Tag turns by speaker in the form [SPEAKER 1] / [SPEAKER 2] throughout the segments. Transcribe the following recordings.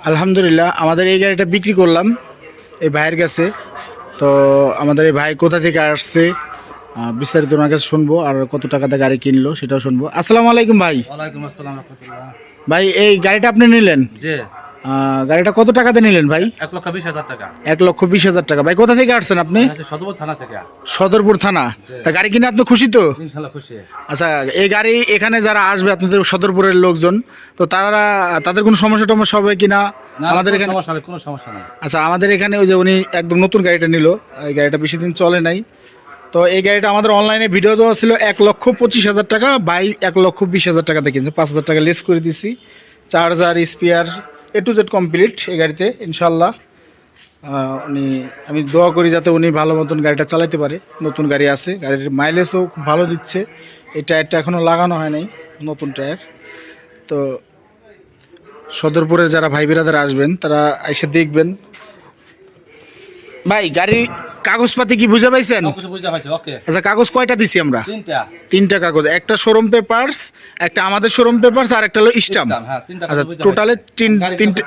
[SPEAKER 1] আলহামদুলিল্লাহ, আমাদের এই গাড়িটা বিক্রি করলাম এই ভাইয়ের কাছে। তো আমাদের এই ভাই কোথা থেকে আসছে বিস্তারিত ওনার কাছে শুনবো, আর কত টাকাতে গাড়ি কিনলো সেটাও শুনবো। আসসালামু আলাইকুম ভাই।
[SPEAKER 2] ওয়ালাইকুম আসসালাম রাহমাতুল্লাহ।
[SPEAKER 1] ভাই এই গাড়িটা আপনি নিলেন,
[SPEAKER 2] জি,
[SPEAKER 1] গাড়িটা কত টাকাতে নিলেন ভাই?
[SPEAKER 2] 1,20,000 টাকা।
[SPEAKER 1] 1,20,000 টাকা। ভাই কোথা থেকে আসছেন আপনি?
[SPEAKER 2] সদরপুর থানা থেকে।
[SPEAKER 1] সদরপুর থানা। তা গাড়ি কিনে আপনি খুশি তো?
[SPEAKER 2] ইনশাআল্লাহ খুশি।
[SPEAKER 1] আচ্ছা, এই গাড়ি এখানে যারা আসবে আপনাদের সদরপুরের লোকজন, তো তাদের কোনো সমস্যা টমস্যা হবে কিনা? আমাদের এখানে
[SPEAKER 2] কোনো সমস্যা নাই।
[SPEAKER 1] আচ্ছা, আমাদের এখানে ওই যে উনি একদম নতুন গাড়িটা নিল, এই গাড়িটা বেশি দিন চলে নাই। তো এই গাড়িটা আমাদের অনলাইনে ভিডিও দেওয়া ছিল 1,25,000 টাকা, বাই 1,20,000 টাকাতে কিনছে। 5,000 টাকা লেস করে দিছি। Charger, spear, A to Z complete এই গাড়িতে ইনশাল্লাহ। আমি দোয়া করি যাতে উনি ভালো মতন গাড়িটা চালাতে পারে। নতুন গাড়ি আছে, গাড়ির মাইলেজও খুব ভালো দিচ্ছে। এই টায়ারটা এখনও লাগানো হয় নাই, নতুন টায়ার। তো সদরপুরের যারা ভাই বিরাদার আসবেন তারা এসে দেখবেন। ভাই গাড়ির কাগজপাতি কি বুঝে পাইছেন?
[SPEAKER 2] কিছু বুঝতে পারছি, ওকে।
[SPEAKER 1] আচ্ছা, কাগজ কয়টা দিছি আমরা?
[SPEAKER 2] তিনটা
[SPEAKER 1] কাগজ। একটা শোরুম পেপারস, একটা আমাদের শোরুম পেপারস, আর একটা হলো স্টাম্প।
[SPEAKER 2] হ্যাঁ, তিনটা
[SPEAKER 1] আচ্ছা,
[SPEAKER 2] বুঝতে
[SPEAKER 1] টোটালে তিনটে।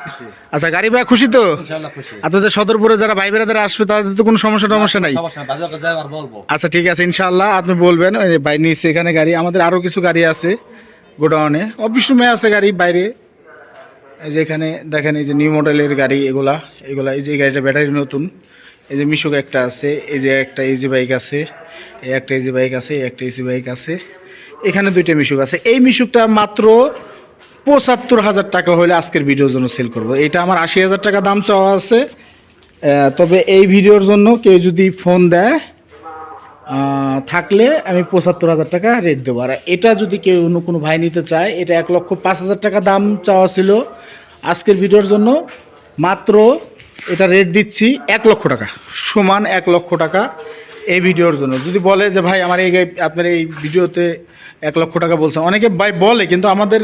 [SPEAKER 1] আচ্ছা, গাড়ি ভাই খুশি তো?
[SPEAKER 2] ইনশাআল্লাহ খুশি।
[SPEAKER 1] আপনাদের সদরপুরে যারা ভাই বেড়াদের আসবে তাদের তো কোনো সমস্যা নাই?
[SPEAKER 2] সমস্যা নাই, বাজারে যাই আর বলবো।
[SPEAKER 1] আচ্ছা ঠিক আছে, ইনশাআল্লাহ আপনি বলবেন। ওই ভাই নিচে এখানে গাড়ি, আমাদের আরও কিছু গাড়ি আছে গোডাউনে, অফিস রুমে আছে গাড়ি বাইরে। এই যে এখানে দেখেন, এই যে নিউ মডেলের গাড়ি এগুলা। এই যে এই গাড়িটা ব্যাটারি নতুন। এই যে মিশুক একটা আছে, এই যে একটা ইজি বাইক আছে, এই একটা ইজি বাইক আছে, এই একটা ইজি বাইক আছে, এখানে দুইটা মিশুক আছে। এই মিশুকটা মাত্র 75,000 টাকা হলে আজকের ভিডিওর জন্য সেল করব। এটা আমার 80,000 টাকা দাম চাওয়া আছে। তবে এই ভিডিওর জন্য কেউ যদি ফোন দেয় থাকলে আমি 75,000 টাকা রেট দেবো। আর এটা যদি কেউ অন্য কোনো ভাই নিতে চায়, এটা 1,05,000 টাকা দাম চাওয়া ছিল। আজকের ভিডিওর জন্য মাত্র এটা রেট দিচ্ছি 1,00,000 টাকা, সমান 1,00,000 টাকা এই ভিডিওর জন্য। যদি বলে যে ভাই আমার আপনার এই ভিডিওতে 1,00,000 টাকা বলছেন, অনেকে ভাই বলে, কিন্তু আমাদের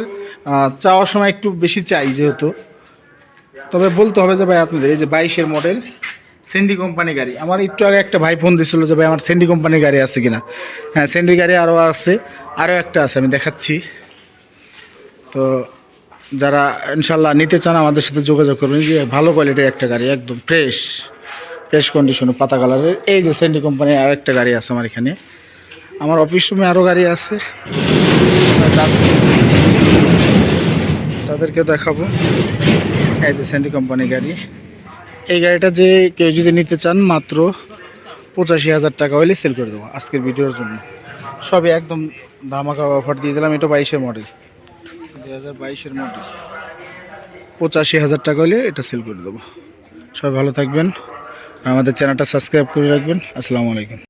[SPEAKER 1] চাওয়ার সময় একটু বেশি চাই যেহেতু। তবে বলতে হবে যে ভাই আপনাদের এই যে 22-এর মডেল সেন্ডি কোম্পানি গাড়ি। আমার একটু আগে একটা ভাই ফোন দিয়েছিল যে ভাই আমার সেন্ডি কোম্পানির গাড়ি আছে কিনা। হ্যাঁ, সেন্ডি গাড়ি আরও আছে, আরও একটা আছে, আমি দেখাচ্ছি। তো যারা ইনশাল্লাহ নিতে চান আমাদের সাথে যোগাযোগ করবেন। যে ভালো কোয়ালিটির একটা গাড়ি, একদম ফ্রেশ কন্ডিশনে, পাতা কালারের। এই যে সেন্ডি কোম্পানির আর একটা গাড়ি আছে আমার এখানে। আমার অফিস রুমে আরও গাড়ি আছে, তাদেরকে দেখাবো। এই যে সেন্ডি কোম্পানি গাড়ি। এই গাড়িটা যে কেউ যদি নিতে চান মাত্র 85,000 টাকা হলে সেল করে দেবো আজকের ভিডিওর জন্য। সবই একদম ধামাকা অফার দিয়ে দিলাম। এটা 22-এর মডেল, 2022-এর মডেল। 85,000 টাকা হলে এটা সেল করে দেবো। সবাই ভালো থাকবেন, আমাদের চ্যানেলটা সাবস্ক্রাইব করে রাখবেন। আসসালামু আলাইকুম।